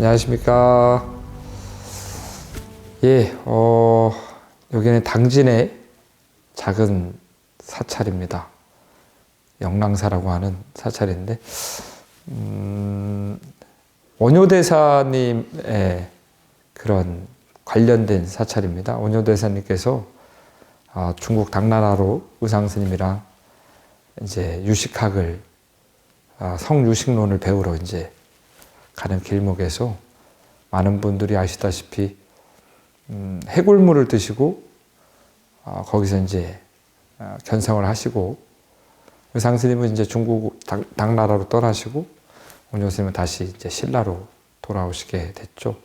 안녕하십니까. 예, 여기는 당진의 작은 사찰입니다. 영랑사라고 하는 사찰인데, 원효대사님의 그런 관련된 사찰입니다. 원효대사님께서 중국 당나라로 의상스님이랑 이제 유식학을, 성유식론을 배우러 이제 가는 길목에서 많은 분들이 아시다시피 해골물을 드시고 거기서 이제 견성을 하시고, 의상스님은 이제 중국 당나라로 떠나시고 원효스님은 다시 이제 신라로 돌아오시게 됐죠.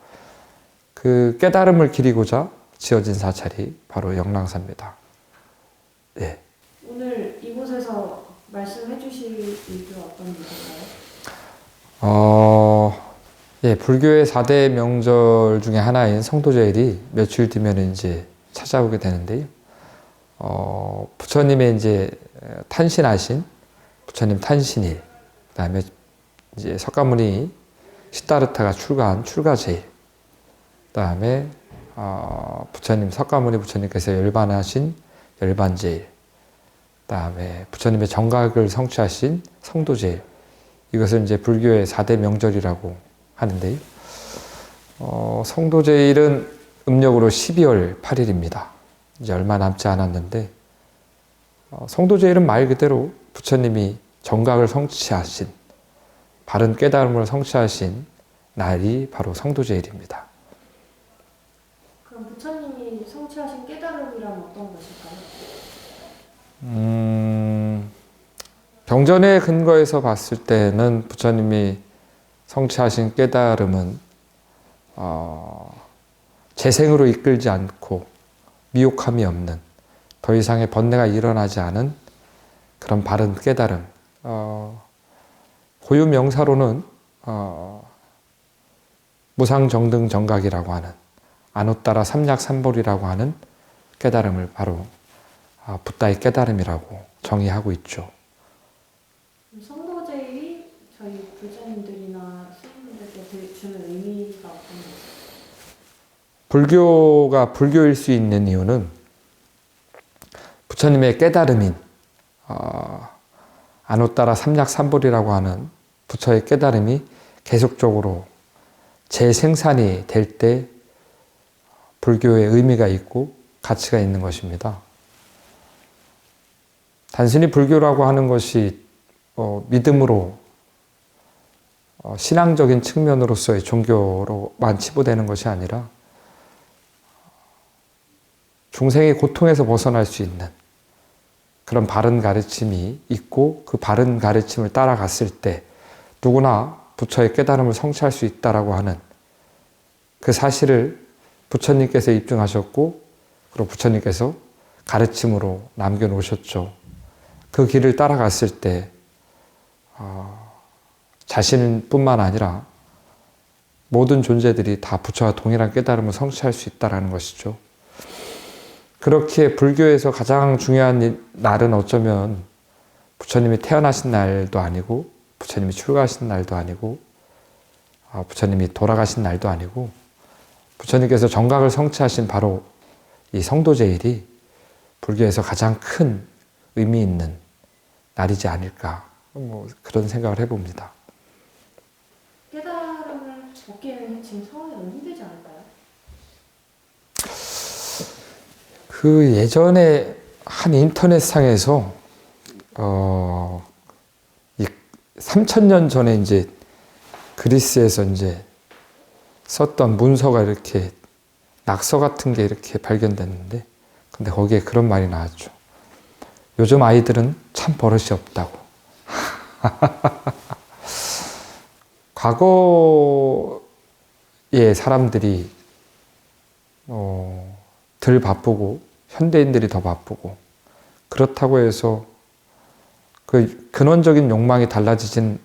그 깨달음을 기리고자 지어진 사찰이 바로 영랑사입니다. 예. 오늘 이곳에서 말씀해 주실 일은 어떤 일인가요? 예, 불교의 4대 명절 중에 하나인 성도제일이 며칠 뒤면 이제 찾아오게 되는데요. 부처님의 이제 탄신하신 부처님 탄신일, 그 다음에 이제 석가모니 시다르타가 출가한 출가제일, 그 다음에 부처님 석가모니 부처님께서 열반하신 열반제일, 그 다음에 부처님의 정각을 성취하신 성도제일, 이것을 이제 불교의 4대 명절이라고 하는데요. 성도제일은 음력으로 12월 8일입니다. 이제 얼마 남지 않았는데, 성도제일은 말 그대로 부처님이 정각을 성취하신, 바른 깨달음을 성취하신 날이 바로 성도제일입니다. 그럼 부처님이 성취하신 깨달음이란 어떤 것일까요? 경전의 근거에서 봤을 때는 부처님이 성취하신 깨달음은 재생으로 이끌지 않고 미혹함이 없는, 더 이상의 번뇌가 일어나지 않은 그런 바른 깨달음, 고유 명사로는 무상정등정각이라고 하는, 안웃따라 삼약삼볼이라고 하는 깨달음을 바로 붓다의 깨달음이라고 정의하고 있죠. 성도제일이 저희 불자님들이나 스님들에게 주는 의미가 어떤 것일까요? 불교가 불교일 수 있는 이유는 부처님의 깨달음인 안웃따라 삼약삼볼이라고 하는 부처의 깨달음이 계속적으로 재생산이 될 때 불교의 의미가 있고 가치가 있는 것입니다. 단순히 불교라고 하는 것이 믿음으로 신앙적인 측면으로서의 종교로만 치부되는 것이 아니라 중생의 고통에서 벗어날 수 있는 그런 바른 가르침이 있고, 그 바른 가르침을 따라갔을 때 누구나 부처의 깨달음을 성취할 수 있다라고 하는 그 사실을 부처님께서 입증하셨고, 그리고 부처님께서 가르침으로 남겨놓으셨죠. 그 길을 따라갔을 때 자신뿐만 아니라 모든 존재들이 다 부처와 동일한 깨달음을 성취할 수 있다는 것이죠. 그렇게 불교에서 가장 중요한 날은 어쩌면 부처님이 태어나신 날도 아니고, 부처님이 출가하신 날도 아니고, 부처님이 돌아가신 날도 아니고, 부처님께서 정각을 성취하신 바로 이 성도제일이 불교에서 가장 큰 의미 있는 날이지 않을까, 그런 생각을 해봅니다. 깨달음을 얻기에는 지금 상황이 너무 힘들지 않을까요? 그 예전에 한 인터넷상에서 3000년 전에 이제 그리스에서 이제 썼던 문서가 이렇게 낙서 같은 게 이렇게 발견됐는데, 근데 거기에 그런 말이 나왔죠. 요즘 아이들은 참 버릇이 없다고. 과거의 사람들이 덜 바쁘고 현대인들이 더 바쁘고, 그렇다고 해서 그 근원적인 욕망이 달라지진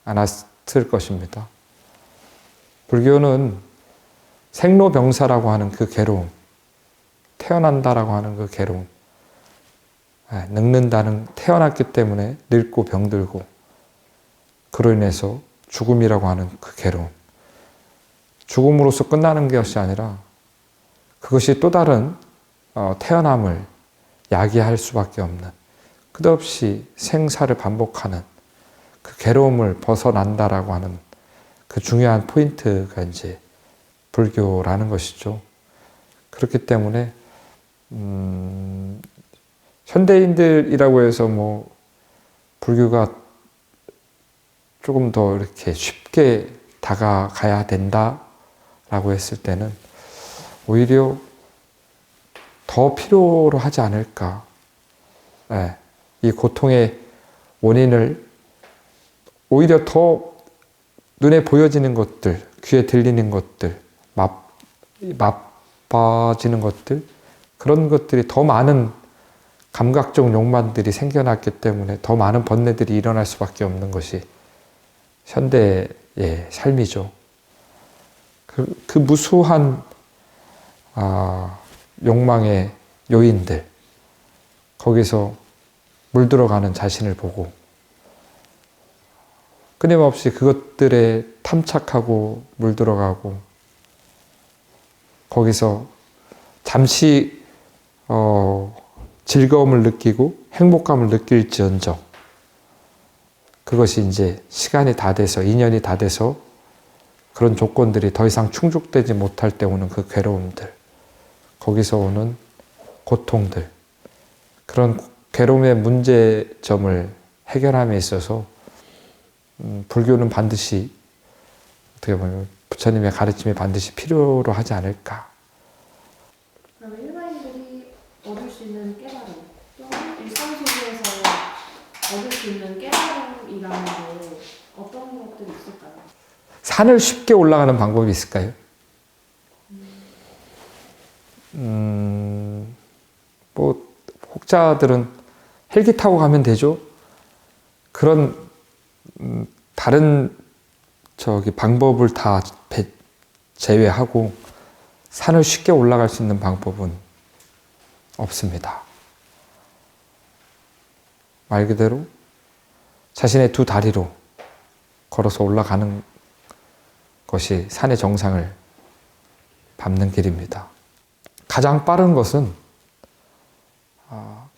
않았을 것입니다. 불교는 생로병사라고 하는 그 괴로움, 태어난다라고 하는 그 괴로움, 늙는다는, 태어났기 때문에 늙고 병들고, 그로 인해서 죽음이라고 하는 그 괴로움, 죽음으로써 끝나는 것이 아니라 그것이 또 다른 태어남을 야기할 수밖에 없는, 끝없이 생사를 반복하는 그 괴로움을 벗어난다라고 하는 그 중요한 포인트가 이제 불교라는 것이죠. 그렇기 때문에 현대인들이라고 해서 뭐 불교가 조금 더 이렇게 쉽게 다가가야 된다라고 했을 때는 오히려 더 필요로 하지 않을까. 네. 이 고통의 원인을 오히려 더 눈에 보여지는 것들, 귀에 들리는 것들, 맛봐지는 것들, 그런 것들이 더 많은 감각적 욕망들이 생겨났기 때문에 더 많은 번뇌들이 일어날 수밖에 없는 것이 현대의 삶이죠. 그 무수한 욕망의 요인들, 거기서 물들어가는 자신을 보고 끊임없이 그것들에 탐착하고 물들어가고 거기서 잠시 즐거움을 느끼고 행복감을 느낄지언정 그것이 이제 시간이 다 돼서, 인연이 다 돼서 그런 조건들이 더 이상 충족되지 못할 때 오는 그 괴로움들, 거기서 오는 고통들, 그런 괴로움의 문제점을 해결함에 있어서 불교는 반드시, 어떻게 보면 부처님의 가르침이 반드시 필요로 하지 않을까. 그러면 일반인들이 얻을 수 있는 깨달음, 또 일상 속에서 얻을 수 있는 깨달음이라는 게 어떤 것들이 있을까요? 산을 쉽게 올라가는 방법이 있을까요? 뭐 혹자들은 헬기 타고 가면 되죠. 그런 다른 방법을 다 제외하고 산을 쉽게 올라갈 수 있는 방법은 없습니다. 말 그대로 자신의 두 다리로 걸어서 올라가는 것이 산의 정상을 밟는 길입니다. 가장 빠른 것은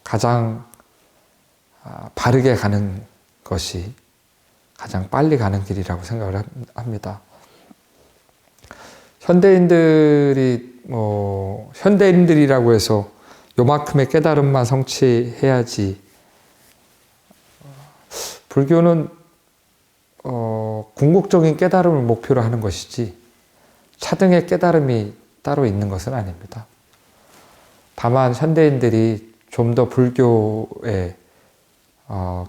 가장 바르게 가는 것이 가장 빨리 가는 길이라고 생각을 합니다. 현대인들이라고 해서 요만큼의 깨달음만 성취해야지. 불교는 궁극적인 깨달음을 목표로 하는 것이지 차등의 깨달음이 따로 있는 것은 아닙니다. 다만 현대인들이 좀 더 불교의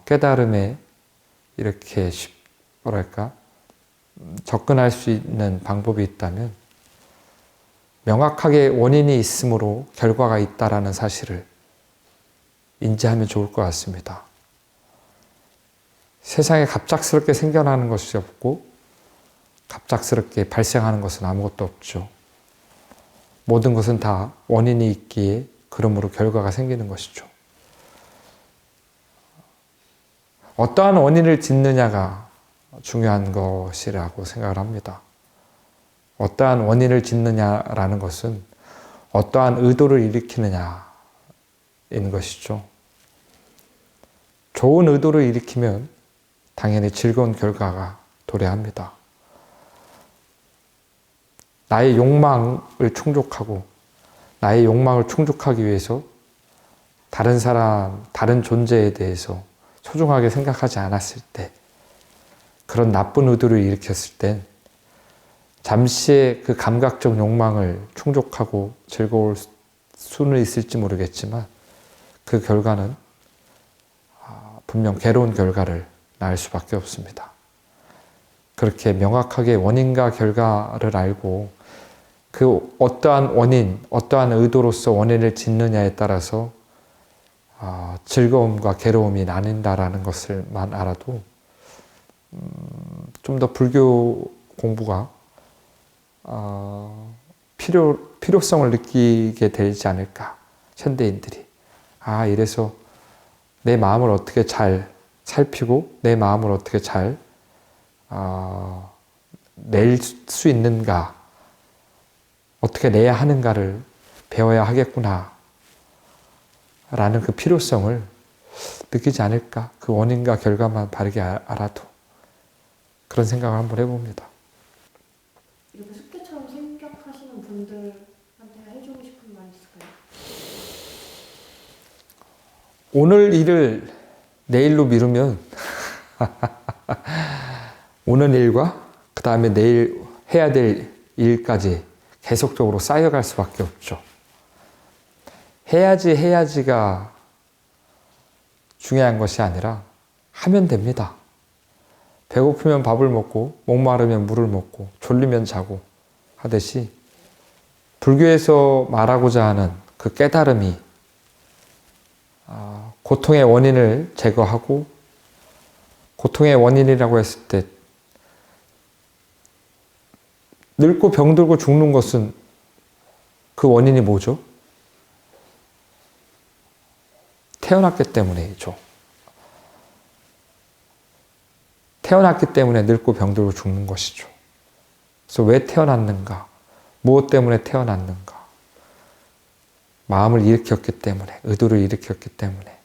깨달음에 이렇게 접근할 수 있는 방법이 있다면 명확하게 원인이 있으므로 결과가 있다라는 사실을 인지하면 좋을 것 같습니다. 세상에 갑작스럽게 생겨나는 것이 없고 갑작스럽게 발생하는 것은 아무것도 없죠. 모든 것은 다 원인이 있기에 그러므로 결과가 생기는 것이죠. 어떠한 원인을 짓느냐가 중요한 것이라고 생각을 합니다. 어떠한 원인을 짓느냐라는 것은 어떠한 의도를 일으키느냐인 것이죠. 좋은 의도를 일으키면 당연히 즐거운 결과가 도래합니다. 나의 욕망을 충족하고 나의 욕망을 충족하기 위해서 다른 사람, 다른 존재에 대해서 소중하게 생각하지 않았을 때, 그런 나쁜 의도를 일으켰을 땐 잠시의 그 감각적 욕망을 충족하고 즐거울 수는 있을지 모르겠지만 그 결과는 분명 괴로운 결과를 낳을 수밖에 없습니다. 그렇게 명확하게 원인과 결과를 알고 그 어떠한 원인, 어떠한 의도로서 원인을 짓느냐에 따라서 즐거움과 괴로움이 나뉜다라는 것을만 알아도 좀 더 불교 공부가 필요성을 느끼게 되지 않을까. 현대인들이 이래서 내 마음을 어떻게 잘 살피고 내 마음을 어떻게 잘 낼 수 있는가 어떻게 내야 하는가를 배워야 하겠구나 라는 그 필요성을 느끼지 않을까? 그 원인과 결과만 바르게 알아도 그런 생각을 한번 해봅니다. 이렇게 숙제처럼 생각하시는 분들한테 해주고 싶은 말 있을까요? 오늘 일을 내일로 미루면 오늘 일과 그 다음에 내일 해야 될 일까지 계속적으로 쌓여갈 수밖에 없죠. 해야지가 중요한 것이 아니라 하면 됩니다. 배고프면 밥을 먹고 목마르면 물을 먹고 졸리면 자고 하듯이 불교에서 말하고자 하는 그 깨달음이 고통의 원인을 제거하고, 고통의 원인이라고 했을 때 늙고 병들고 죽는 것은 그 원인이 뭐죠? 태어났기 때문이죠. 태어났기 때문에 늙고 병들고 죽는 것이죠. 그래서 왜 태어났는가? 무엇 때문에 태어났는가? 마음을 일으켰기 때문에, 의도를 일으켰기 때문에.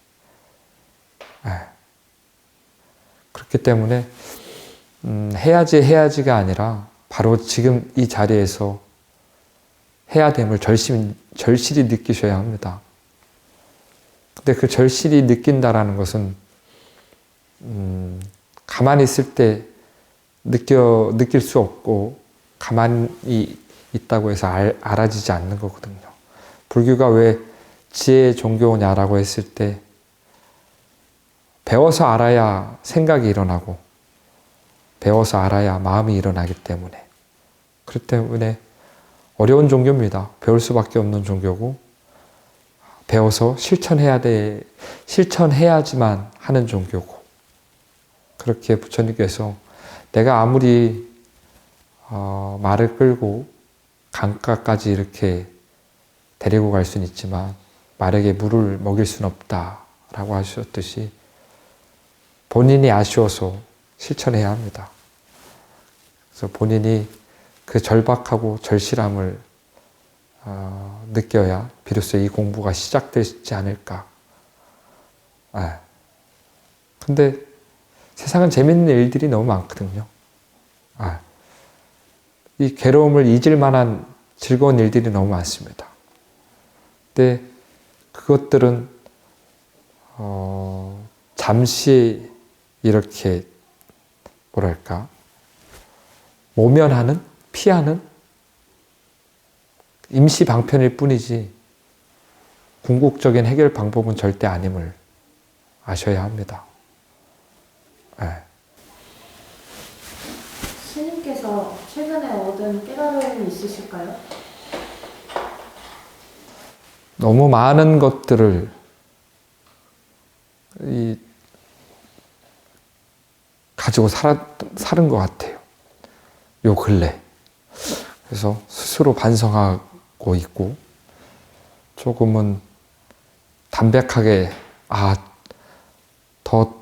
그렇기 때문에 해야지가 아니라 바로 지금 이 자리에서 해야 됨을 절실히 느끼셔야 합니다. 근데 그 절실히 느낀다라는 것은 가만히 있을 때 느낄 수 없고 가만히 있다고 해서 알아지지 않는 거거든요. 불교가 왜 지혜의 종교냐라고 했을 때 배워서 알아야 생각이 일어나고 배워서 알아야 마음이 일어나기 때문에, 그렇기 때문에 어려운 종교입니다. 배울 수밖에 없는 종교고 배워서 실천해야지만 하는 종교고, 그렇게 부처님께서 내가 아무리 말을 끌고 강가까지 이렇게 데리고 갈 수는 있지만 말에게 물을 먹일 수는 없다라고 하셨듯이 본인이 아쉬워서 실천해야 합니다. 그래서 본인이 그 절박하고 절실함을 느껴야 비로소 이 공부가 시작되지 않을까. 근데 세상은 재밌는 일들이 너무 많거든요. 이 괴로움을 잊을 만한 즐거운 일들이 너무 많습니다. 근데 그것들은 잠시 이렇게 뭐랄까 모면하는, 피하는 임시 방편일 뿐이지 궁극적인 해결 방법은 절대 아님을 아셔야 합니다. 스님께서 최근에 얻은 깨달음이 있으실까요? 너무 많은 것들을 가지고 살은 것 같아요. 요 근래. 그래서 스스로 반성하고 있고, 조금은 담백하게,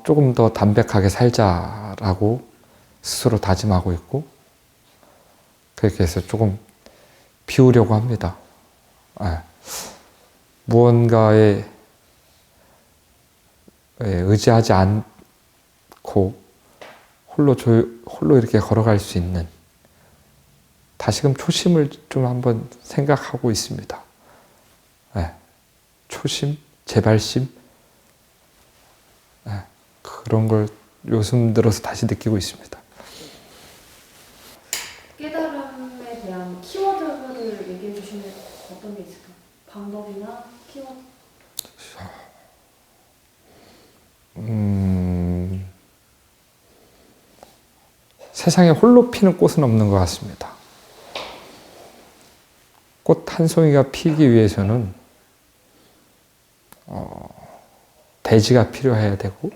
조금 더 담백하게 살자라고 스스로 다짐하고 있고, 그렇게 해서 조금 비우려고 합니다. 무언가에 의지하지 않고 홀로 이렇게 걸어갈 수 있는, 다시금 초심을 좀 한번 생각하고 있습니다. 초심, 재발심, 그런 걸 요즘 들어서 다시 느끼고 있습니다. 깨달음에 대한 키워드를 얘기해 주시면 어떤 게 있을까요? 방법이나 키워드? 세상에 홀로 피는 꽃은 없는 것 같습니다. 꽃 한 송이가 피기 위해서는 대지가 필요해야 되고,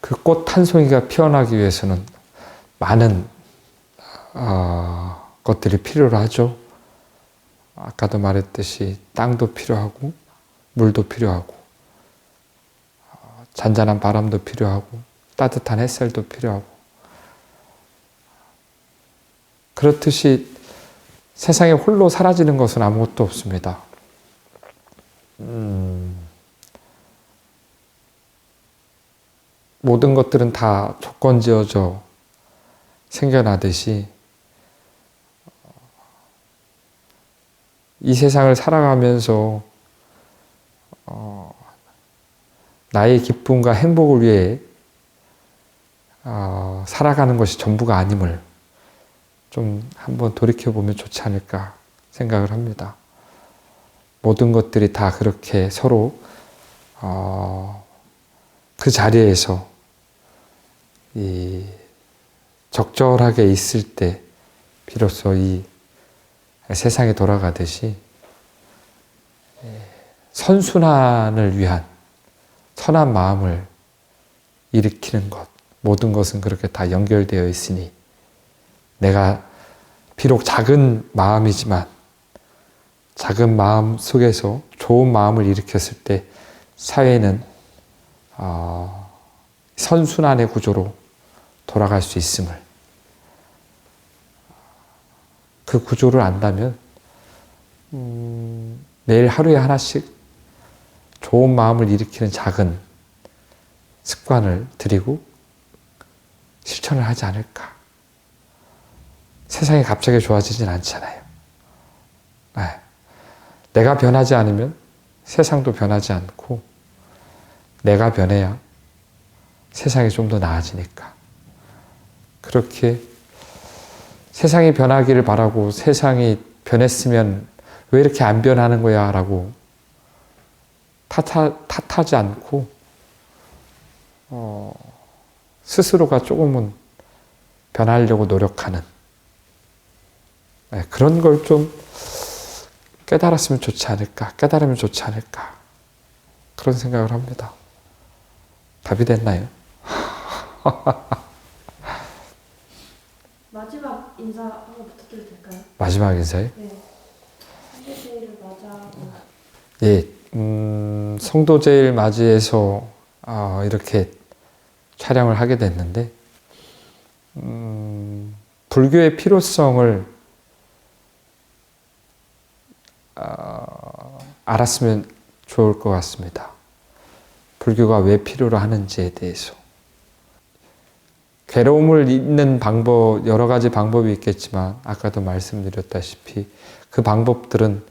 그 꽃 한 송이가 피어나기 위해서는 많은 것들이 필요로 하죠. 아까도 말했듯이 땅도 필요하고 물도 필요하고 잔잔한 바람도 필요하고 따뜻한 햇살도 필요하고, 그렇듯이 세상에 홀로 사라지는 것은 아무것도 없습니다. 모든 것들은 다 조건지어져 생겨나듯이 이 세상을 살아가면서 나의 기쁨과 행복을 위해 살아가는 것이 전부가 아님을 좀 한번 돌이켜보면 좋지 않을까 생각을 합니다. 모든 것들이 다 그렇게 서로 그 자리에서 적절하게 있을 때 비로소 이 세상이 돌아가듯이 선순환을 위한 선한 마음을 일으키는 것, 모든 것은 그렇게 다 연결되어 있으니 내가 비록 작은 마음이지만 작은 마음 속에서 좋은 마음을 일으켰을 때 사회는 선순환의 구조로 돌아갈 수 있음을, 그 구조를 안다면 매일 하루에 하나씩 좋은 마음을 일으키는 작은 습관을 들이고 실천을 하지 않을까. 세상이 갑자기 좋아지진 않잖아요. 네. 내가 변하지 않으면 세상도 변하지 않고 내가 변해야 세상이 좀 더 나아지니까. 그렇게 세상이 변하기를 바라고 세상이 변했으면 왜 이렇게 안 변하는 거야 라고 탓하지 않고 스스로가 조금은 변하려고 노력하는 그런 걸 좀 깨달았으면 좋지 않을까, 깨달으면 좋지 않을까 그런 생각을 합니다. 답이 됐나요? 마지막 인사 한번 부탁드려도 될까요? 마지막 인사요? 네. 성도제일을 맞이하고 예, 성도제일 맞이해서 이렇게 촬영을 하게 됐는데 불교의 필요성을 알았으면 좋을 것 같습니다. 불교가 왜 필요로 하는지에 대해서. 괴로움을 잊는 방법, 여러 가지 방법이 있겠지만 아까도 말씀드렸다시피 그 방법들은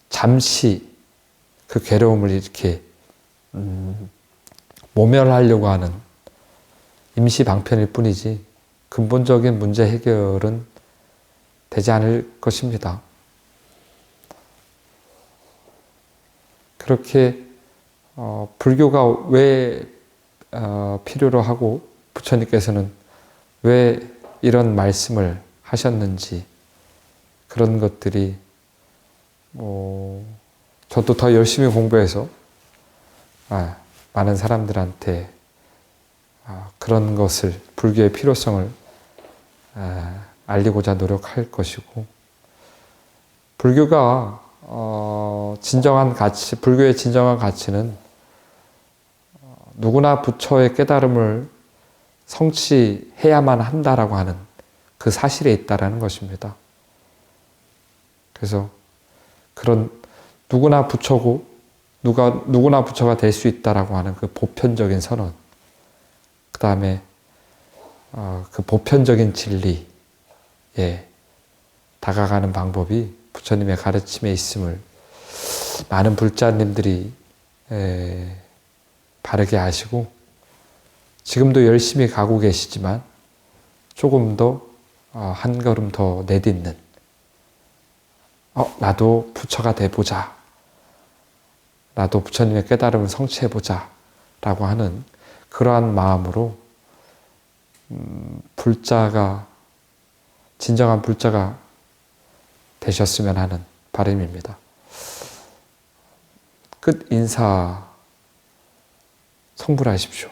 잠시 그 괴로움을 이렇게 모면하려고 하는 임시 방편일 뿐이지 근본적인 문제 해결은 되지 않을 것입니다. 그렇게 불교가 왜 필요로 하고 부처님께서는 왜 이런 말씀을 하셨는지 그런 것들이 저도 더 열심히 공부해서 많은 사람들한테 그런 것을 불교의 필요성을 알리고자 노력할 것이고 불교가 진정한 가치, 불교의 진정한 가치는 누구나 부처의 깨달음을 성취해야만 한다라고 하는 그 사실에 있다라는 것입니다. 그래서 그런 누구나 부처고 누구나 부처가 될 수 있다라고 하는 그 보편적인 선언, 그 다음에 그 보편적인 진리에 다가가는 방법이 부처님의 가르침에 있음을 많은 불자님들이 바르게 아시고 지금도 열심히 가고 계시지만 조금 더 한 걸음 더 내딛는 나도 부처가 돼보자, 나도 부처님의 깨달음을 성취해보자 라고 하는 그러한 마음으로 진정한 불자가 되셨으면 하는 바람입니다. 끝 인사 성불하십시오.